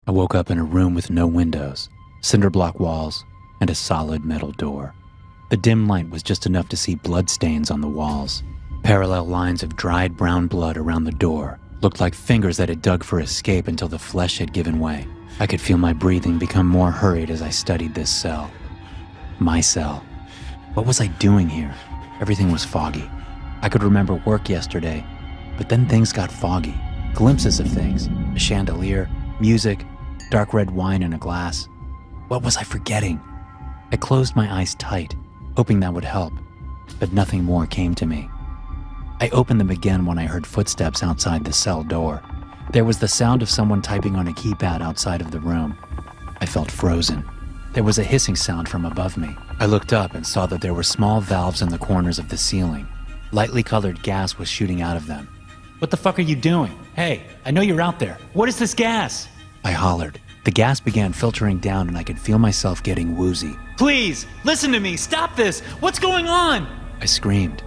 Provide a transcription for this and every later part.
I woke up in a room with no windows, cinder block walls, and a solid metal door. The dim light was just enough to see bloodstains on the walls. Parallel lines of dried brown blood around the door looked like fingers that had dug for escape until the flesh had given way. I could feel my breathing become more hurried as I studied this cell. My cell. What was I doing here? Everything was foggy. I could remember work yesterday, but then things got foggy. Glimpses of things, a chandelier, music, dark red wine in a glass. What was I forgetting? I closed my eyes tight, hoping that would help, but nothing more came to me. I opened them again when I heard footsteps outside the cell door. There was the sound of someone typing on a keypad outside of the room. I felt frozen. There was a hissing sound from above me. I looked up and saw that there were small valves in the corners of the ceiling. Lightly colored gas was shooting out of them. "What the fuck are you doing? Hey, I know you're out there. What is this gas?" I hollered. The gas began filtering down and I could feel myself getting woozy. "Please, listen to me. Stop this. What's going on?" I screamed.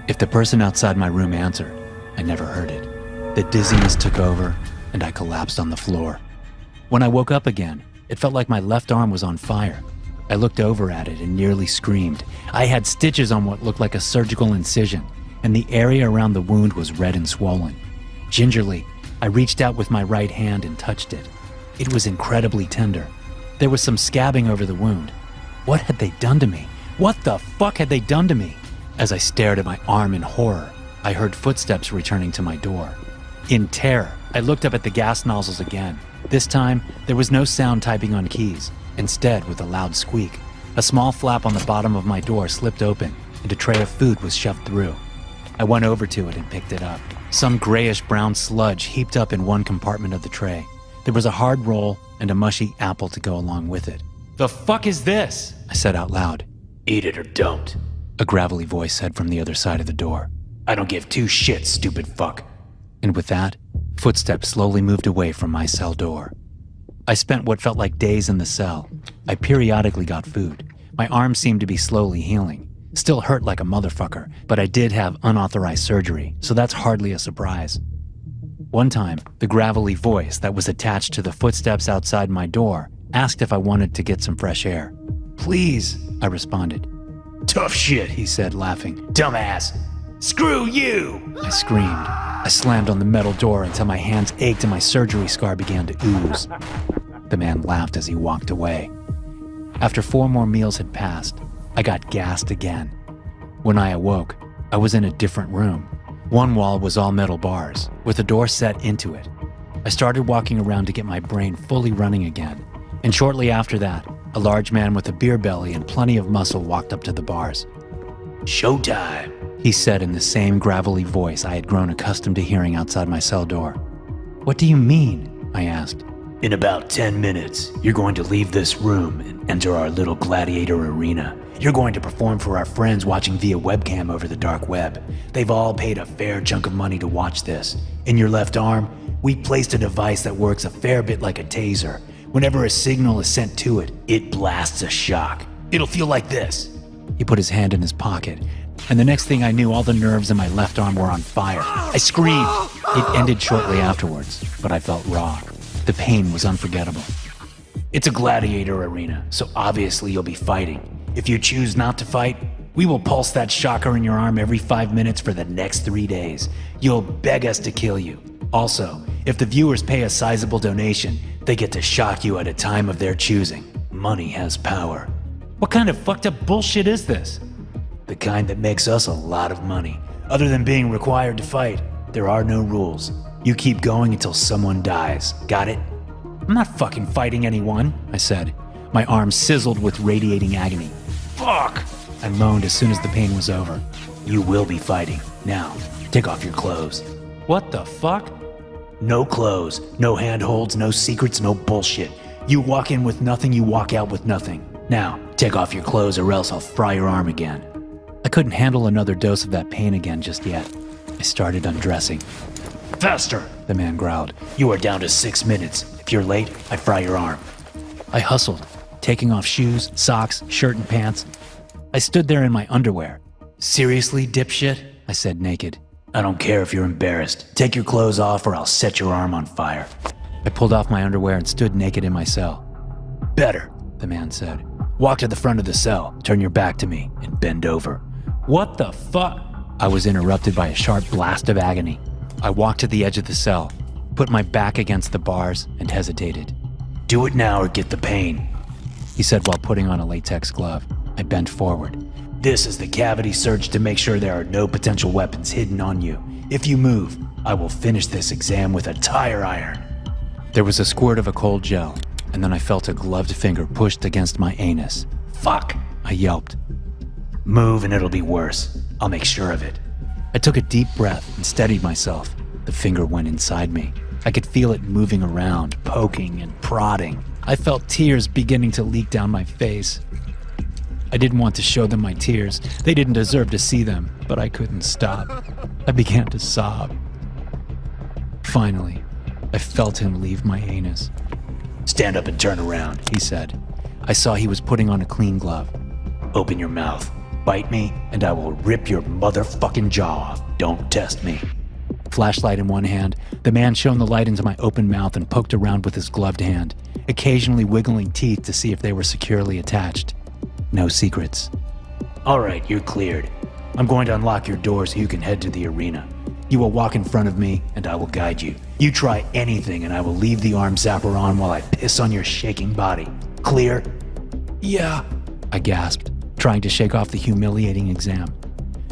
If the person outside my room answered, I never heard it. The dizziness took over and I collapsed on the floor. When I woke up again, it felt like my left arm was on fire. I looked over at it and nearly screamed. I had stitches on what looked like a surgical incision, and the area around the wound was red and swollen. Gingerly, I reached out with my right hand and touched it. It was incredibly tender. There was some scabbing over the wound. What had they done to me? What the fuck had they done to me? As I stared at my arm in horror, I heard footsteps returning to my door. In terror, I looked up at the gas nozzles again. This time, there was no sound typing on keys. Instead, with a loud squeak, a small flap on the bottom of my door slipped open and a tray of food was shoved through. I went over to it and picked it up. Some grayish-brown sludge heaped up in one compartment of the tray. There was a hard roll and a mushy apple to go along with it. "The fuck is this?" I said out loud. "Eat it or don't," a gravelly voice said from the other side of the door. "I don't give two shits, stupid fuck." And with that, footsteps slowly moved away from my cell door. I spent what felt like days in the cell. I periodically got food. My arm seemed to be slowly healing. Still hurt like a motherfucker, but I did have unauthorized surgery, so that's hardly a surprise. One time, the gravelly voice that was attached to the footsteps outside my door asked if I wanted to get some fresh air. "Please," I responded. "Tough shit," he said, laughing. "Dumbass. Screw you!" I screamed. I slammed on the metal door until my hands ached and my surgery scar began to ooze. The man laughed as he walked away. After 4 more meals had passed, I got gassed again. When I awoke, I was in a different room. One wall was all metal bars, with a door set into it. I started walking around to get my brain fully running again, and shortly after that, a large man with a beer belly and plenty of muscle walked up to the bars. "Showtime," he said in the same gravelly voice I had grown accustomed to hearing outside my cell door. "What do you mean?" I asked. "In about 10 minutes, you're going to leave this room and enter our little Gladiator arena. You're going to perform for our friends watching via webcam over the dark web. They've all paid a fair chunk of money to watch this. In your left arm, we placed a device that works a fair bit like a taser. Whenever a signal is sent to it, it blasts a shock. It'll feel like this." He put his hand in his pocket, and the next thing I knew, all the nerves in my left arm were on fire. I screamed. It ended shortly afterwards, but I felt raw. The pain was unforgettable. "It's a gladiator arena, so obviously you'll be fighting. If you choose not to fight, we will pulse that shocker in your arm every 5 minutes for the next 3 days. You'll beg us to kill you. Also, if the viewers pay a sizable donation, they get to shock you at a time of their choosing. Money has power." What kind of fucked up bullshit is this? The kind that makes us a lot of money. Other than being required to fight, there are no rules. You keep going until someone dies. Got it? "I'm not fucking fighting anyone," I said. My arm sizzled with radiating agony. "Fuck!" I moaned as soon as the pain was over. "You will be fighting. Now, take off your clothes." "What the fuck?" "No clothes, no handholds, no secrets, no bullshit. You walk in with nothing, you walk out with nothing. Now, take off your clothes or else I'll fry your arm again." I couldn't handle another dose of that pain again just yet. I started undressing. "Faster," the man growled. "You are down to 6 minutes. If you're late, I fry your arm." I hustled, taking off shoes, socks, shirt, and pants. I stood there in my underwear. "Seriously, dipshit?" I said naked. "I don't care if you're embarrassed. Take your clothes off or I'll set your arm on fire." I pulled off my underwear and stood naked in my cell. "Better," the man said. "Walk to the front of the cell, turn your back to me, and bend over." "What the fuck?" I was interrupted by a sharp blast of agony. I walked to the edge of the cell, put my back against the bars, and hesitated. "Do it now or get the pain," he said while putting on a latex glove. I bent forward. "This is the cavity search to make sure there are no potential weapons hidden on you. If you move, I will finish this exam with a tire iron." There was a squirt of a cold gel, and then I felt a gloved finger pushed against my anus. "Fuck," I yelped. "Move and it'll be worse. I'll make sure of it." I took a deep breath and steadied myself. The finger went inside me. I could feel it moving around, poking and prodding. I felt tears beginning to leak down my face. I didn't want to show them my tears. They didn't deserve to see them, but I couldn't stop. I began to sob. Finally, I felt him leave my anus. "Stand up and turn around," he said. I saw he was putting on a clean glove. "Open your mouth. Bite me, and I will rip your motherfucking jaw off. Don't test me." Flashlight in one hand, the man shone the light into my open mouth and poked around with his gloved hand, occasionally wiggling teeth to see if they were securely attached. No secrets. "All right, you're cleared. I'm going to unlock your door so you can head to the arena. You will walk in front of me, and I will guide you. You try anything, and I will leave the arm zapper on while I piss on your shaking body. Clear?" "Yeah," I gasped, trying to shake off the humiliating exam.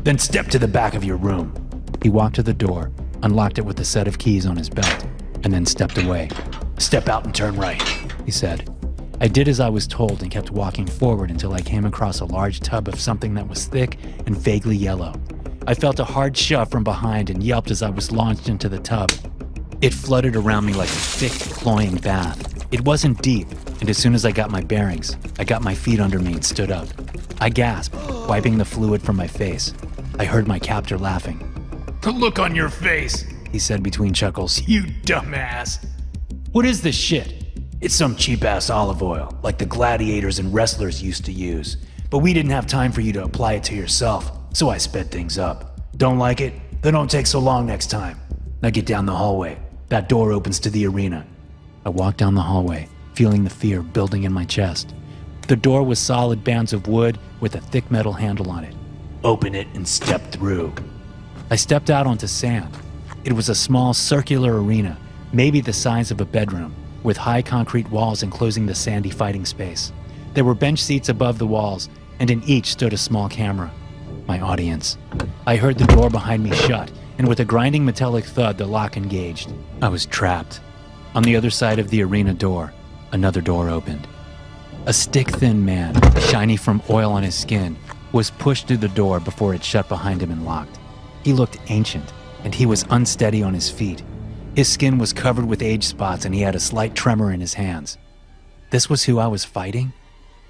"Then step to the back of your room." He walked to the door, unlocked it with a set of keys on his belt, and then stepped away. "Step out and turn right," he said. I did as I was told and kept walking forward until I came across a large tub of something that was thick and vaguely yellow. I felt a hard shove from behind and yelped as I was launched into the tub. It flooded around me like a thick, cloying bath. It wasn't deep, and as soon as I got my bearings, I got my feet under me and stood up. I gasped, wiping the fluid from my face. I heard my captor laughing. "The look on your face," he said between chuckles. "You dumbass." "What is this shit?" "It's some cheap-ass olive oil, like the gladiators and wrestlers used to use. But we didn't have time for you to apply it to yourself, so I sped things up. Don't like it? Then don't take so long next time. Now get down the hallway. That door opens to the arena." I walked down the hallway, feeling the fear building in my chest. The door was solid bands of wood with a thick metal handle on it. "Open it and step through." I stepped out onto sand. It was a small circular arena, maybe the size of a bedroom, with high concrete walls enclosing the sandy fighting space. There were bench seats above the walls, and in each stood a small camera. My audience. I heard the door behind me shut, and with a grinding metallic thud, the lock engaged. I was trapped. On the other side of the arena door, another door opened. A stick-thin man, shiny from oil on his skin, was pushed through the door before it shut behind him and locked. He looked ancient, and he was unsteady on his feet. His skin was covered with age spots and he had a slight tremor in his hands. This was who I was fighting?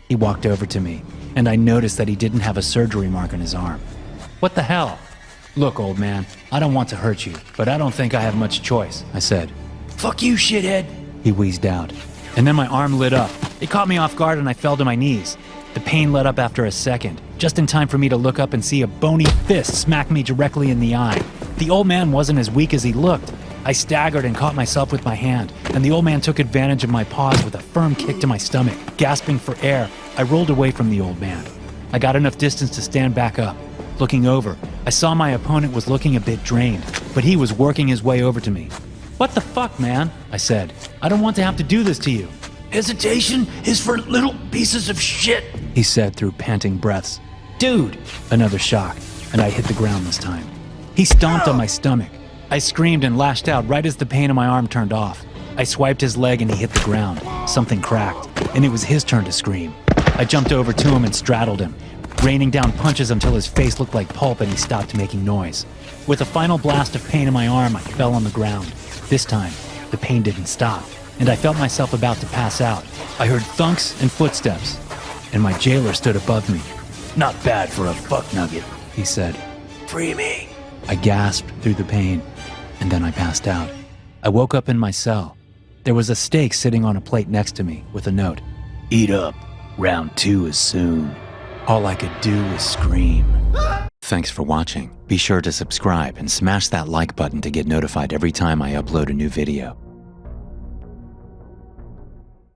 He walked over to me, and I noticed that he didn't have a surgery mark on his arm. "What the hell?" "Look, old man, I don't want to hurt you, but I don't think I have much choice," I said. "Fuck you, shithead," he wheezed out. And then my arm lit up. It caught me off guard and I fell to my knees. The pain let up after a second, just in time for me to look up and see a bony fist smack me directly in the eye. The old man wasn't as weak as he looked. I staggered and caught myself with my hand, and the old man took advantage of my pause with a firm kick to my stomach. Gasping for air, I rolled away from the old man. I got enough distance to stand back up. Looking over, I saw my opponent was looking a bit drained, but he was working his way over to me. "What the fuck, man?" I said. "I don't want to have to do this to you." "Hesitation is for little pieces of shit," he said through panting breaths. "Dude!" Another shock, and I hit the ground this time. He stomped on my stomach. I screamed and lashed out right as the pain in my arm turned off. I swiped his leg and he hit the ground. Something cracked, and it was his turn to scream. I jumped over to him and straddled him, raining down punches until his face looked like pulp and he stopped making noise. With a final blast of pain in my arm, I fell on the ground. This time, the pain didn't stop, and I felt myself about to pass out. I heard thunks and footsteps, and my jailer stood above me. "Not bad for a fuck nugget," he said. "Free me." I gasped through the pain, and then I passed out. I woke up in my cell. There was a steak sitting on a plate next to me with a note. "Eat up. Round 2 is soon." All I could do was scream. Thanks for watching. Be sure to subscribe and smash that like button to get notified every time I upload a new video.